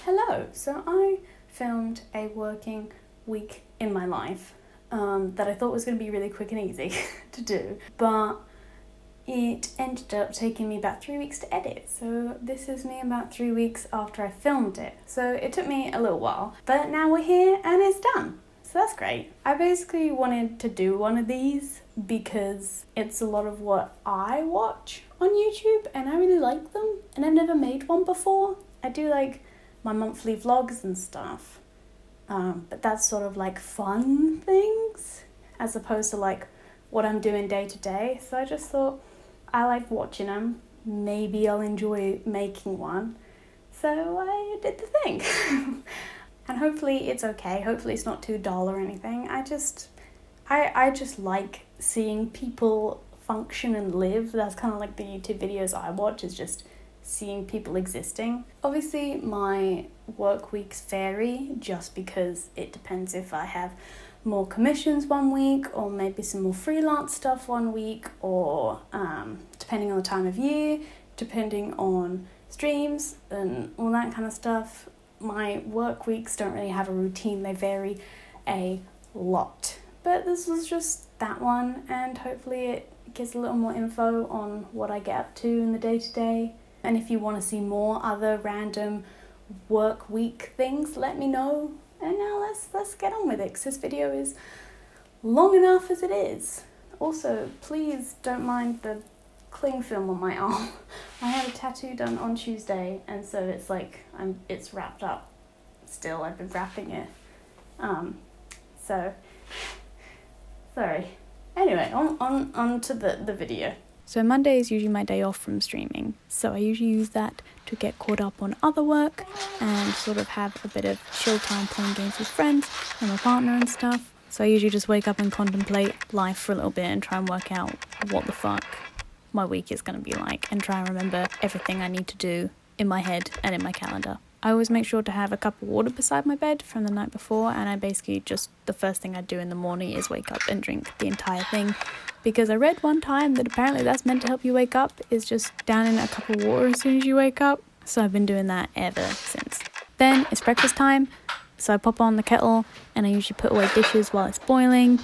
Hello, so I filmed a working week in my life that I thought was going to be really quick and easy to do, but it ended up taking me about 3 weeks to edit. So this is me about 3 weeks after I filmed it. So it took me a little while, but now we're here and it's done. So that's great. I basically wanted to do one of these because it's a lot of what I watch on YouTube and I really like them, and I've never made one before. I do like my monthly vlogs and stuff, but that's sort of like fun things as opposed to like what I'm doing day to day. So I just thought I like watching them, maybe I'll enjoy making one, so I did the thing. And hopefully it's okay, hopefully it's not too dull or anything. I just like seeing people function and live. That's kind of like the YouTube videos I watch, is just seeing people existing. Obviously my work weeks vary just because it depends if I have more commissions one week or maybe some more freelance stuff one week, or depending on the time of year, depending on streams and all that kind of stuff. My work weeks don't really have a routine, they vary a lot. But this was just that one, and hopefully it gives a little more info on what I get up to in the day-to-day. And if you want to see more other random work week things, let me know. And now let's get on with it, because this video is long enough as it is. Also, please don't mind the cling film on my arm. I had a tattoo done on Tuesday, and so it's like it's wrapped up still. I've been wrapping it. So sorry. Anyway, on to the video. So Monday is usually my day off from streaming, so I usually use that to get caught up on other work and sort of have a bit of chill time playing games with friends and my partner and stuff. So I usually just wake up and contemplate life for a little bit and try and work out what the fuck my week is going to be like, and try and remember everything I need to do in my head and in my calendar. I always make sure to have a cup of water beside my bed from the night before, and I basically just, the first thing I do in the morning is wake up and drink the entire thing, because I read one time that apparently that's meant to help you wake up, is just downing a cup of water as soon as you wake up. So I've been doing that ever since. Then it's breakfast time, so I pop on the kettle and I usually put away dishes while it's boiling.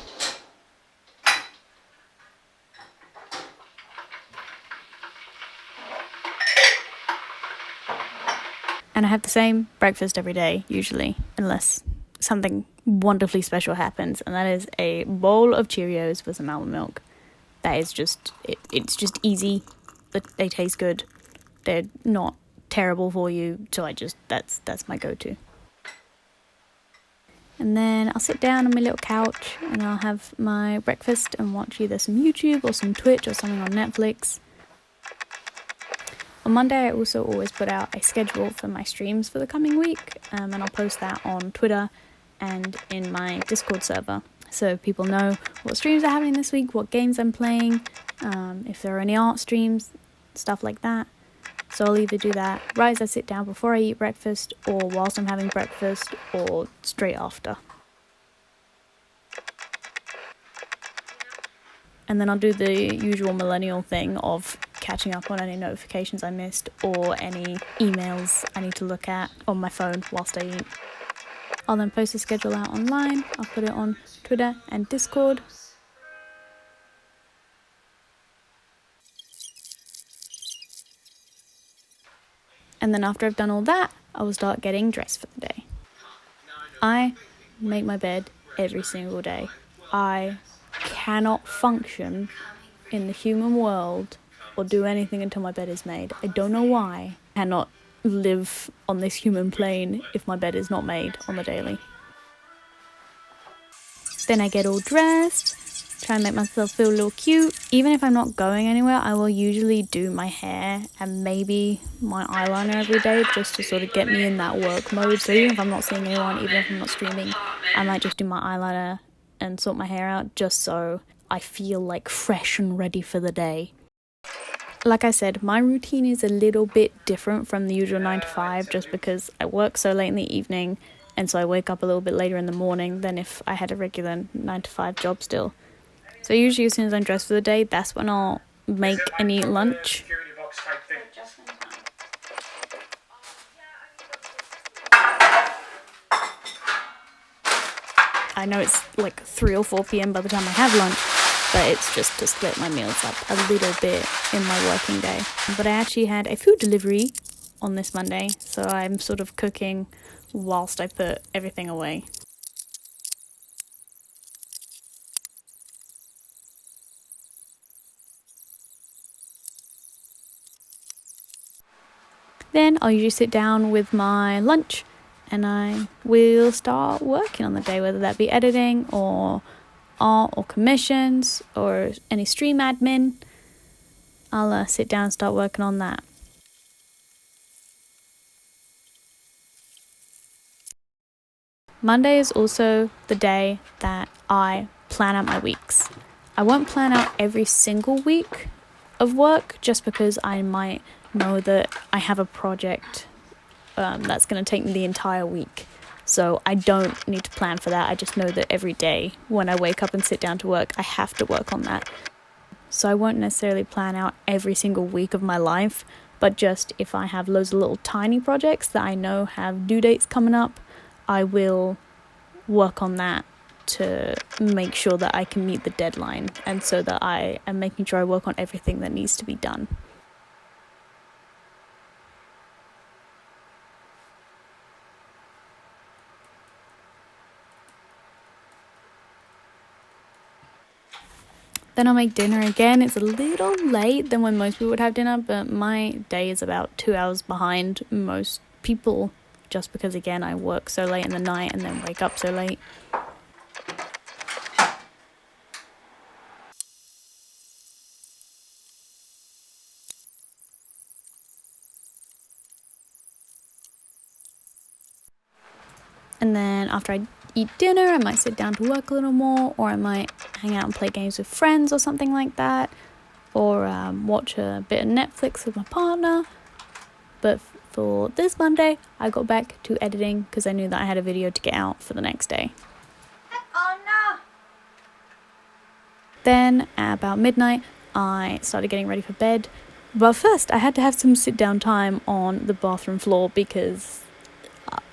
And I have the same breakfast every day, usually, unless something wonderfully special happens, and that is a bowl of Cheerios with some almond milk. That is just, it's just easy, they taste good, they're not terrible for you, so that's my go-to. And then I'll sit down on my little couch and I'll have my breakfast and watch either some YouTube or some Twitch or something on Netflix. On Monday, I also always put out a schedule for my streams for the coming week, and I'll post that on Twitter and in my Discord server, so people know what streams are happening this week, what games I'm playing, if there are any art streams, stuff like that. So I'll either do that right as I sit down before I eat breakfast, or whilst I'm having breakfast, or straight after. And then I'll do the usual millennial thing of catching up on any notifications I missed or any emails I need to look at on my phone whilst I eat. I'll then post the schedule out online. I'll put it on Twitter and Discord. And then after I've done all that, I will start getting dressed for the day. I make my bed every single day. I cannot function in the human world or do anything until my bed is made. I don't know why. I cannot live on this human plane if my bed is not made on the daily. Then I get all dressed, try and make myself feel a little cute. Even if I'm not going anywhere, I will usually do my hair and maybe my eyeliner every day, just to sort of get me in that work mode. So even if I'm not seeing anyone, even if I'm not streaming, I might just do my eyeliner and sort my hair out just so I feel like fresh and ready for the day. Like I said, my routine is a little bit different from the usual 9 to 5, just because I work so late in the evening, and so I wake up a little bit later in the morning than if I had a regular 9 to 5 job still. So usually as soon as I'm dressed for the day, that's when I'll make and eat lunch. I know it's like 3 or 4 p.m. by the time I have lunch, but it's just to split my meals up a little bit in my working day. But I actually had a food delivery on this Monday, so I'm sort of cooking whilst I put everything away. Then I'll usually sit down with my lunch and I will start working on the day, whether that be editing or art or commissions or any stream admin. I'll sit down and start working on that. Monday is also the day that I plan out my weeks. I won't plan out every single week of work just because I might know that I have a project that's going to take me the entire week. So I don't need to plan for that. I just know that every day when I wake up and sit down to work, I have to work on that. So I won't necessarily plan out every single week of my life, but just if I have loads of little tiny projects that I know have due dates coming up, I will work on that to make sure that I can meet the deadline, and so that I am making sure I work on everything that needs to be done. Then I'll make dinner again. It's a little late than when most people would have dinner, but my day is about 2 hours behind most people, just because, again, I work so late in the night and then wake up so late. And then after I eat dinner, I might sit down to work a little more, or I might hang out and play games with friends or something like that, or watch a bit of Netflix with my partner. But for this Monday, I got back to editing because I knew that I had a video to get out for the next day. Oh no! Then at about midnight, I started getting ready for bed. But first, I had to have some sit-down time on the bathroom floor because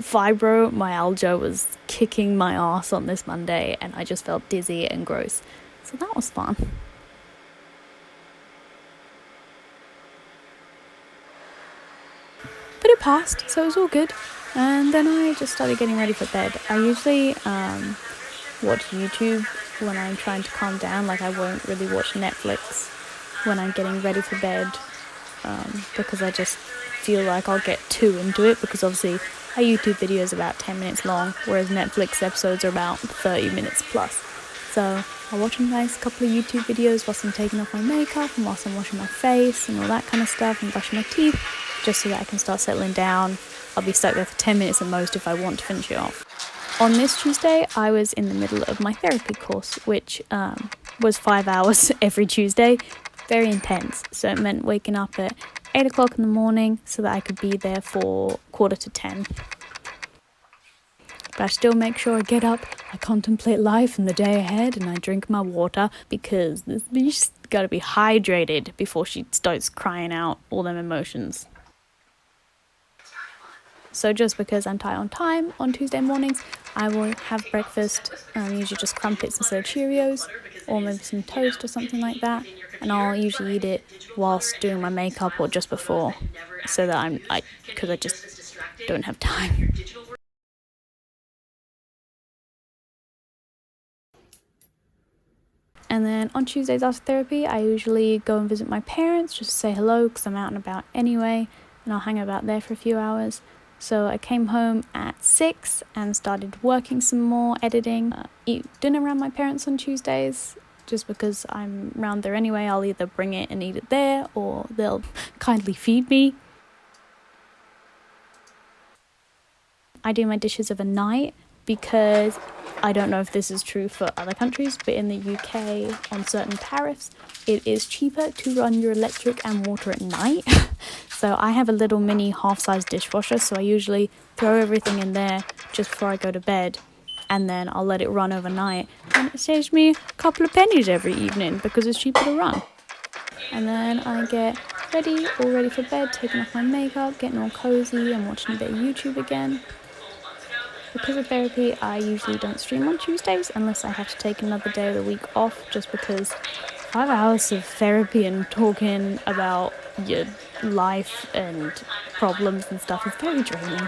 fibromyalgia was kicking my ass on this Monday and I just felt dizzy and gross. So that was fun. But it passed, so it was all good. And then I just started getting ready for bed. I usually watch YouTube when I'm trying to calm down. Like, I won't really watch Netflix when I'm getting ready for bed because I just feel like I'll get too into it, because obviously a YouTube video is about 10 minutes long, whereas Netflix episodes are about 30 minutes plus. So I'll watch a nice couple of YouTube videos whilst I'm taking off my makeup and whilst I'm washing my face and all that kind of stuff and brushing my teeth, just so that I can start settling down. I'll be stuck there for 10 minutes at most if I want to finish it off. On this Tuesday, I was in the middle of my therapy course, which was 5 hours every Tuesday. Very intense. So it meant waking up at 8 o'clock in the morning so that I could be there for 9:45. But I still make sure I get up, I contemplate life and the day ahead, and I drink my water, because this bitch's gotta be hydrated before she starts crying out all them emotions. So just because I'm tight on time on Tuesday mornings, I will have breakfast, usually just crumpets instead of Cheerios, or maybe some toast or something like that. And I'll usually eat it whilst doing my makeup or just before, so that because I just don't have time. And then on Tuesdays after therapy, I usually go and visit my parents just to say hello, because I'm out and about anyway, and I'll hang about there for a few hours. So I came home at 6 and started working some more, editing, eat dinner around my parents on Tuesdays, just because I'm around there anyway. I'll either bring it and eat it there, or they'll kindly feed me. I do my dishes overnight because I don't know if this is true for other countries, but in the UK, on certain tariffs, it is cheaper to run your electric and water at night. So I have a little mini half-size dishwasher, so I usually throw everything in there just before I go to bed, and then I'll let it run overnight, and it saves me a couple of pennies every evening because it's cheaper to run. And then I get all ready for bed, taking off my makeup, getting all cozy and watching a bit of YouTube again. because of therapy, I usually don't stream on Tuesdays unless I have to take another day of the week off, just because 5 hours of therapy and talking about your life and problems and stuff is very draining.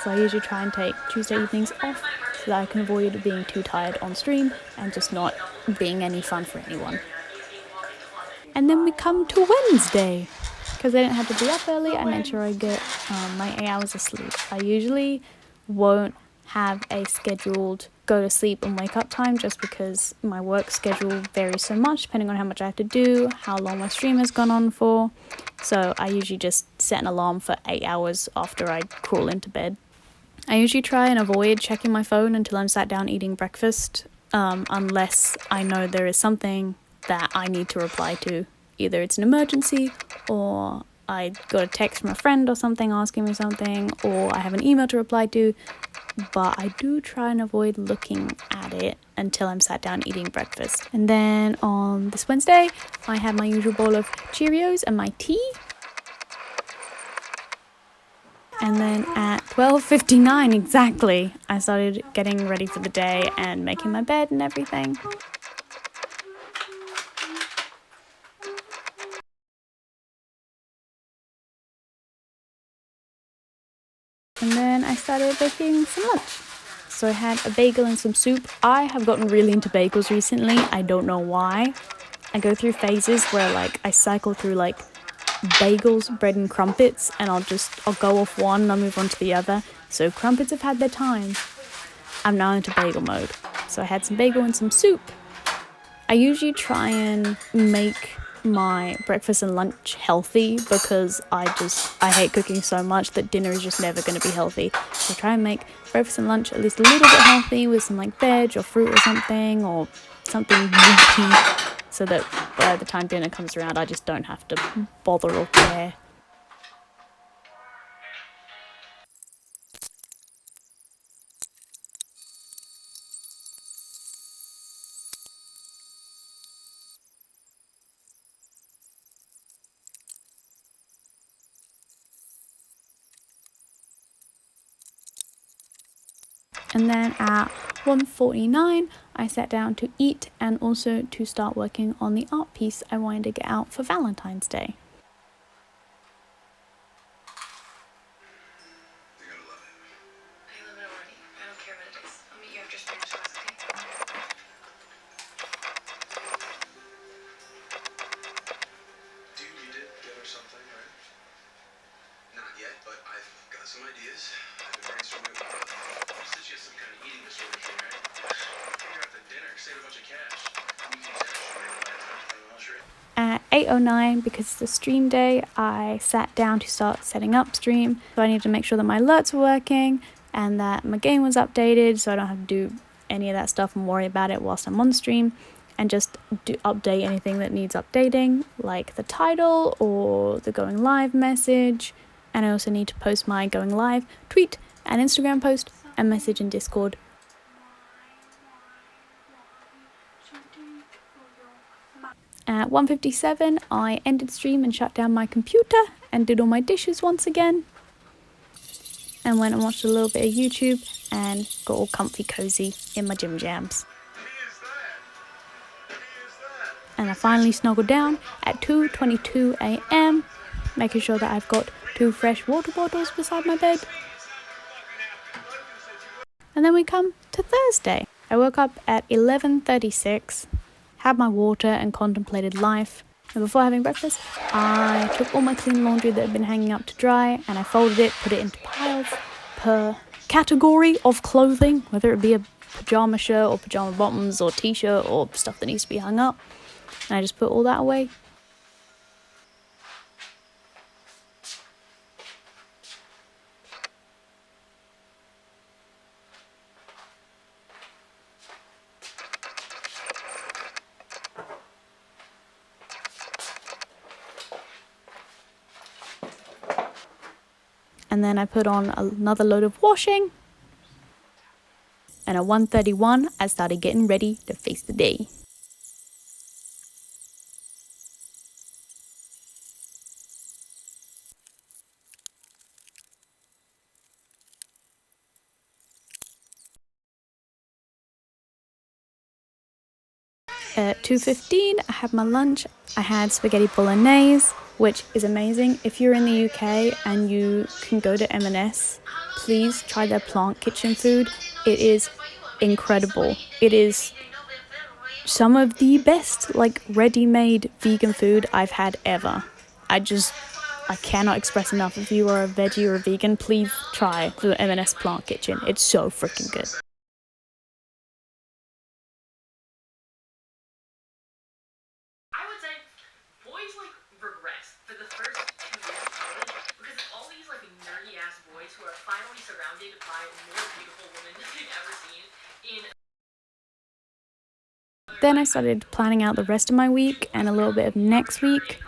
So I usually try and take Tuesday evenings off so that I can avoid being too tired on stream and just not being any fun for anyone. And then we come to Wednesday. Because I didn't have to be up early, I made sure I get my 8 hours of sleep. I usually won't have a scheduled go to sleep and wake up time, just because my work schedule varies so much depending on how much I have to do, how long my stream has gone on for. So I usually just set an alarm for 8 hours after I crawl into bed. I usually try and avoid checking my phone until I'm sat down eating breakfast, unless I know there is something that I need to reply to. Either it's an emergency, or I got a text from a friend or something asking me something, or I have an email to reply to, but I do try and avoid looking at it until I'm sat down eating breakfast. And then on this Wednesday, I had my usual bowl of Cheerios and my tea. And then at 12:59 exactly, I started getting ready for the day and making my bed and everything. And then I started making some lunch. So I had a bagel and some soup. I have gotten really into bagels recently. I don't know why. I go through phases where I cycle through bagels, bread and crumpets, and I'll go off one and I'll move on to the other. So crumpets have had their time. I'm now into bagel mode. So I had some bagel and some soup. I usually try and make my breakfast and lunch healthy, because I hate cooking so much that dinner is just never going to be healthy. So I try and make breakfast and lunch at least a little bit healthy with some veg or fruit or something wheaty, so that by the time dinner comes around I just don't have to bother or care. And then at 1:49, I sat down to eat and also to start working on the art piece I wanted to get out for Valentine's Day. You're gonna love it. I love it already. I don't care what it is. I'll meet you after Spanish class, okay? Dude, you did get her something, right? Not yet, but I've got some ideas. I've been brainstorming about it. You said she has some kind of eating disorder thing, right? Figure out the dinner, save a bunch of cash. You can use that shit. At 8:09, because it's a stream day, I sat down to start setting up stream. So I needed to make sure that my alerts were working and that my game was updated, so I don't have to do any of that stuff and worry about it whilst I'm on stream, and just update anything that needs updating, like the title or the going live message. And I also need to post my going live tweet and Instagram post and message in Discord. At 1:57, I ended stream and shut down my computer and did all my dishes once again, and went and watched a little bit of YouTube and got all comfy cozy in my gym jams. And I finally snuggled down at 2:22 a.m, making sure that I've got 2 fresh water bottles beside my bed. And then we come to Thursday. I woke up at 11:36, had my water and contemplated life. And before having breakfast, I took all my clean laundry that had been hanging up to dry, and I folded it, put it into piles per category of clothing, whether it be a pajama shirt or pajama bottoms or t-shirt or stuff that needs to be hung up. And I just put all that away. And then I put on another load of washing. And at 1:31, I started getting ready to face the day. At 2:15, I had my lunch. I had spaghetti bolognese, which is amazing. If you're in the UK and you can go to M&S, please try their plant kitchen food. It is incredible. It is some of the best, like, ready-made vegan food I've had ever. I cannot express enough. If you are a veggie or a vegan, please try the M&S plant kitchen. It's so freaking good. I would say boys like regress for the first 2 years of college because all these like nerdy ass boys who are finally surrounded by more beautiful women than they've ever seen in. Then I started planning out the rest of my week and a little bit of next week.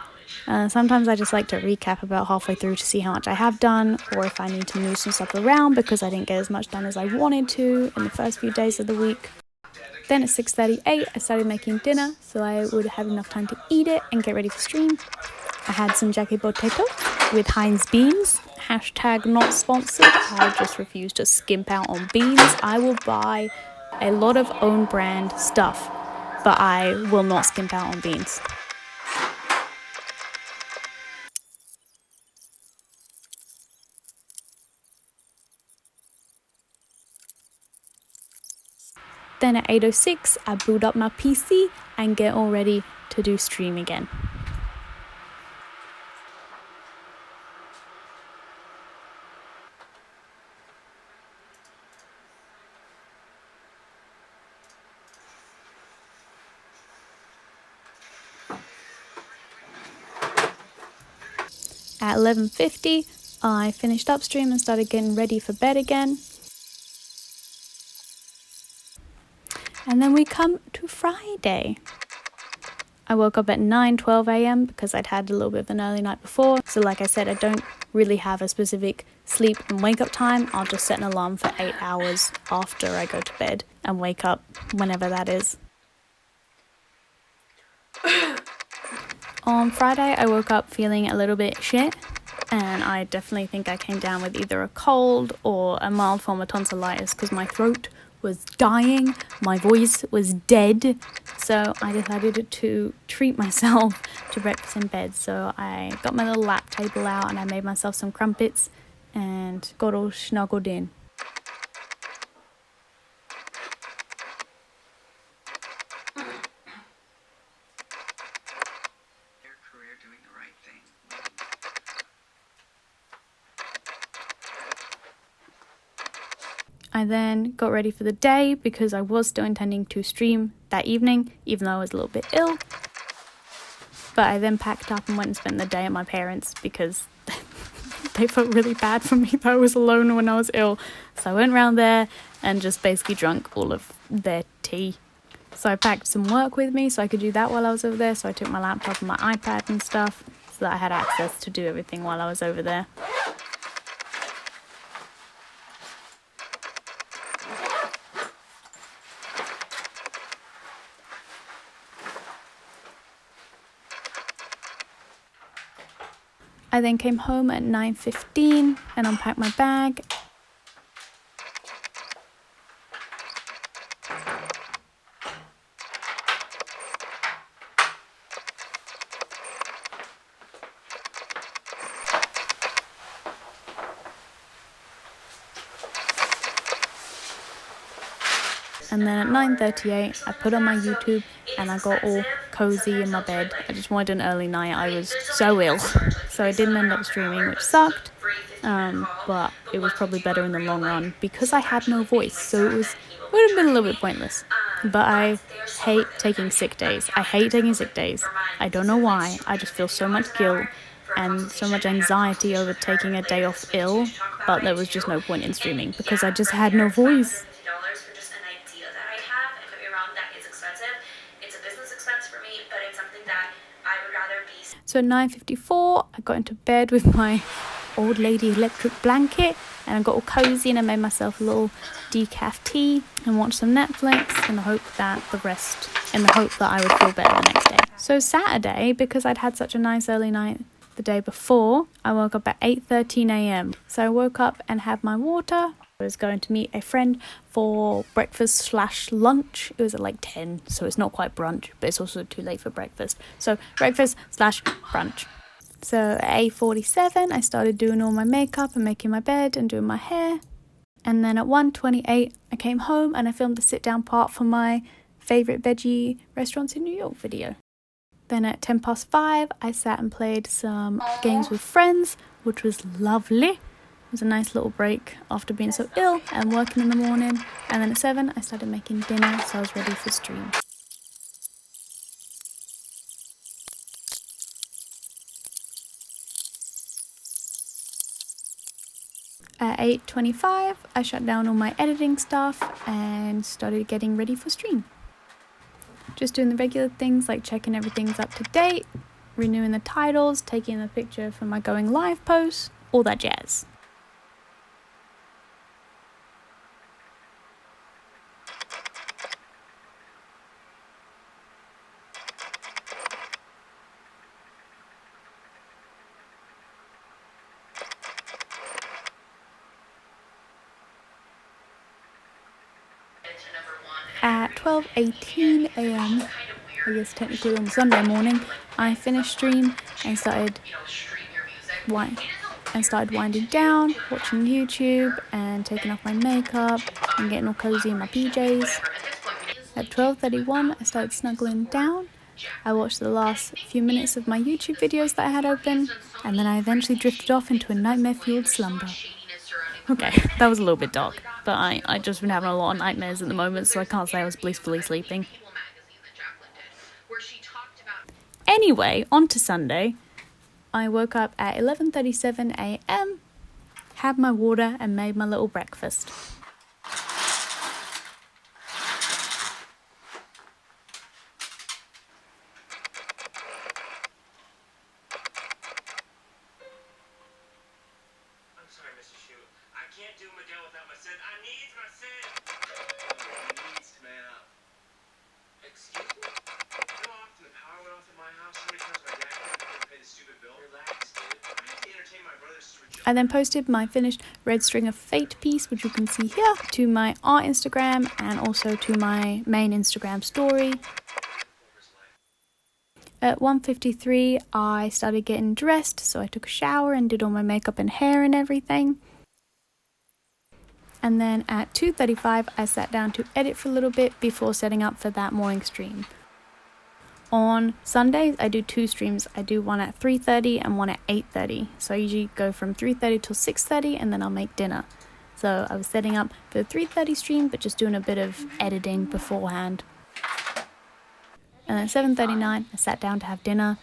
Sometimes I just like to recap about halfway through to see how much I have done, or if I need to move some stuff around because I didn't get as much done as I wanted to in the first few days of the week. Then at 6:38 I started making dinner so I would have enough time to eat it and get ready for stream. I had some jacket potato with Heinz beans. Hashtag not sponsored. I just refuse to skimp out on beans. I will buy a lot of own brand stuff, but I will not skimp out on beans. Then at 8:06 I boot up my PC and get all ready to do stream again. At 11:50 I finished up stream and started getting ready for bed again. And then we come to Friday. I woke up at 9:12 a.m. because I'd had a little bit of an early night before. So like I said, I don't really have a specific sleep and wake up time. I'll just set an alarm for 8 hours after I go to bed and wake up whenever that is. On Friday, I woke up feeling a little bit shit, and I definitely think I came down with either a cold or a mild form of tonsillitis because my throat was dying, my voice was dead, so I decided to treat myself to breakfast in bed. So I got my little lap table out and I made myself some crumpets and got all snuggled in. Your career doing the right thing. I then got ready for the day because I was still intending to stream that evening, even though I was a little bit ill. But I then packed up and went and spent the day at my parents' because they felt really bad for me that I was alone when I was ill. So I went around there and just basically drank all of their tea. So I packed some work with me so I could do that while I was over there. So I took my laptop and my iPad and stuff so that I had access to do everything while I was over there. I then came home at 9:15 and unpacked my bag. And then at 9:38 I put on my YouTube and I got all cozy in my bed. I just wanted an early night. I was so ill. So I didn't end up streaming, which sucked. But it was probably better in the long run because I had no voice. So it would have been a little bit pointless. But I hate taking sick days. I hate taking sick days. I don't know why. I just feel so much guilt and so much anxiety over taking a day off ill. But there was just no point in streaming because I just had no voice. So at 9:54 I got into bed with my old lady electric blanket and I got all cozy and I made myself a little decaf tea and watched some Netflix in the hope that I would feel better the next day. So Saturday, because I'd had such a nice early night the day before, I woke up at 8:13 a.m. So I woke up and had my water I was going to meet a friend for breakfast slash lunch. It was at like 10, so it's not quite brunch, but it's also too late for breakfast. So breakfast slash brunch. So at 8:47, I started doing all my makeup and making my bed and doing my hair. And then at 1:28, I came home and I filmed the sit down part for my favourite veggie restaurants in New York video. Then at 5:10, I sat and played some games with friends, which was lovely. It was a nice little break after being so ill and working in the morning. And then at 7, I started making dinner, so I was ready for stream. At 8:25, I shut down all my editing stuff and started getting ready for stream. Just doing the regular things like checking everything's up to date, renewing the titles, taking a picture for my going live post, all that jazz. At 12:18 a.m, I guess technically on Sunday morning, I finished stream and started winding down, watching YouTube and taking off my makeup and getting all cozy in my PJs. At 12:31, I started snuggling down. I watched the last few minutes of my YouTube videos that I had open, and then I eventually drifted off into a nightmare-fueled slumber. Okay, that was a little bit dark, but I just been having a lot of nightmares at the moment, so I can't say I was blissfully sleeping. Anyway, on to Sunday. I woke up at 11:37 a.m, had my water and made my little breakfast. I'm sorry, Mr. Shu. I can't do Miguel without my sin. I need my sin. He needs to man up. Excuse me? You know how often the power went off in my house? How many times my dad couldn't pay the stupid bill? Relax, dude. I have to entertain my brothers to rejoice. I then posted my finished Red String of Fate piece, which you can see here, to my art Instagram and also to my main Instagram story. At 1:53, I started getting dressed, so I took a shower and did all my makeup and hair and everything. And then at 2:35, I sat down to edit for a little bit before setting up for that morning stream. On Sundays, I do 2 streams. I do one at 3:30 and one at 8:30. So I usually go from 3:30 till 6:30 and then I'll make dinner. So I was setting up for the 3:30 stream, but just doing a bit of editing beforehand. And then 7:39, I sat down to have dinner.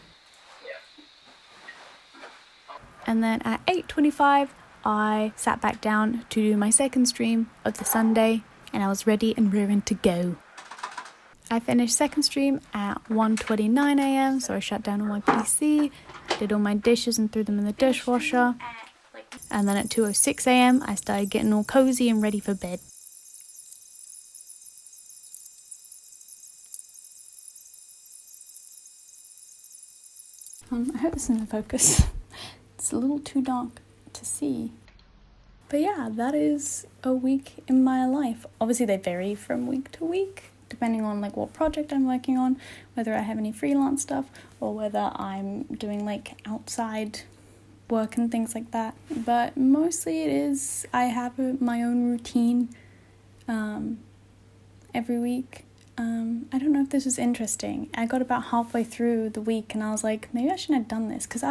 And then at 8:25, I sat back down to do my second stream of the Sunday, and I was ready and rearing to go. I finished second stream at 1:29 a.m, so I shut down on my PC, did all my dishes and threw them in the dishwasher. And then at 2:06 a.m, I started getting all cozy and ready for bed. I hope this is in focus. It's a little too dark to see. But yeah, that is a week in my life. Obviously they vary from week to week, depending on like what project I'm working on, whether I have any freelance stuff or whether I'm doing like outside work and things like that. But mostly it is, I have my own routine every week. I don't know if this was interesting. I got about halfway through the week and I was like, maybe I shouldn't have done this, because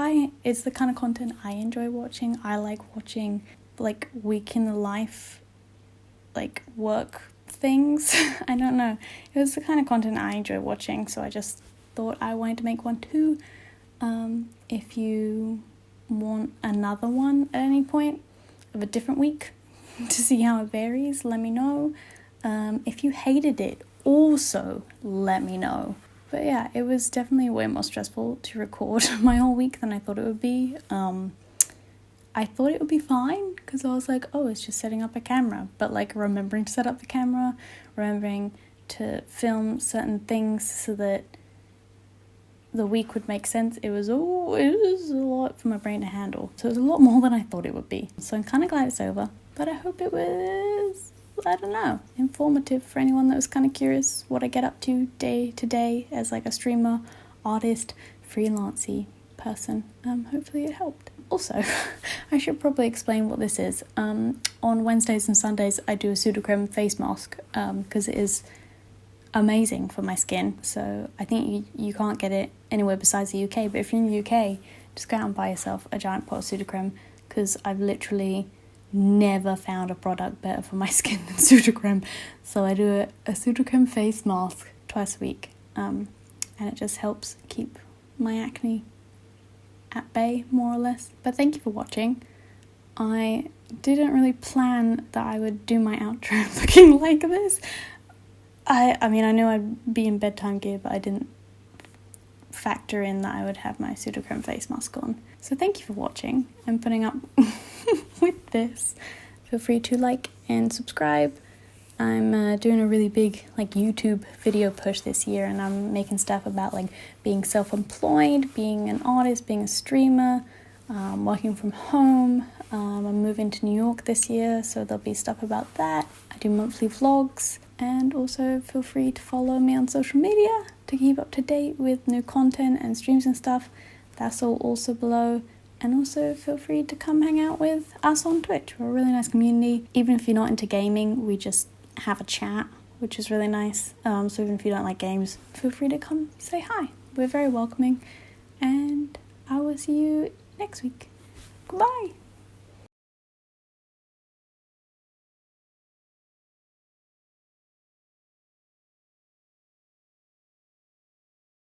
it's the kind of content I enjoy watching. I like watching like week in the life, like work things. I don't know. It was the kind of content I enjoy watching, so I just thought I wanted to make one too. If you want another one at any point of a different week to see how it varies, let me know. If you hated it, also let me know. But yeah, it was definitely way more stressful to record my whole week than I thought it would be. I thought it would be fine because I was like, oh, it's just setting up a camera, but like remembering to set up the camera, remembering to film certain things so that the week would make sense. It was a lot for my brain to handle. So it was a lot more than I thought it would be. So I'm kind of glad it's over. But I hope it was, I don't know, informative for anyone that was kind of curious what I get up to day as like a streamer, artist, freelancey person. Hopefully it helped. Also, I should probably explain what this is. On Wednesdays and Sundays I do a pseudocreme face mask because it is amazing for my skin. So I think you can't get it anywhere besides the UK, but if you're in the UK, just go out and buy yourself a giant pot of pseudocreme, because I've literally never found a product better for my skin than pseudocreme. So I do a pseudocreme face mask twice a week, and it just helps keep my acne at bay, more or less. But thank you for watching. I didn't really plan that I would do my outro looking like this. I mean, I knew I'd be in bedtime gear, but I didn't factor in that I would have my pseudocreme face mask on. So thank you for watching and putting up with this. Feel free to like and subscribe. I'm doing a really big like YouTube video push this year, and I'm making stuff about like being self-employed, being an artist, being a streamer, working from home. I'm moving to New York this year, so there'll be stuff about that. I do monthly vlogs, and also feel free to follow me on social media to keep up to date with new content and streams and stuff. That's all also below. And also feel free to come hang out with us on Twitch. We're a really nice community. Even if you're not into gaming, we just have a chat, which is really nice. So even if you don't like games, feel free to come say hi. We're very welcoming. And I will see you next week. Goodbye.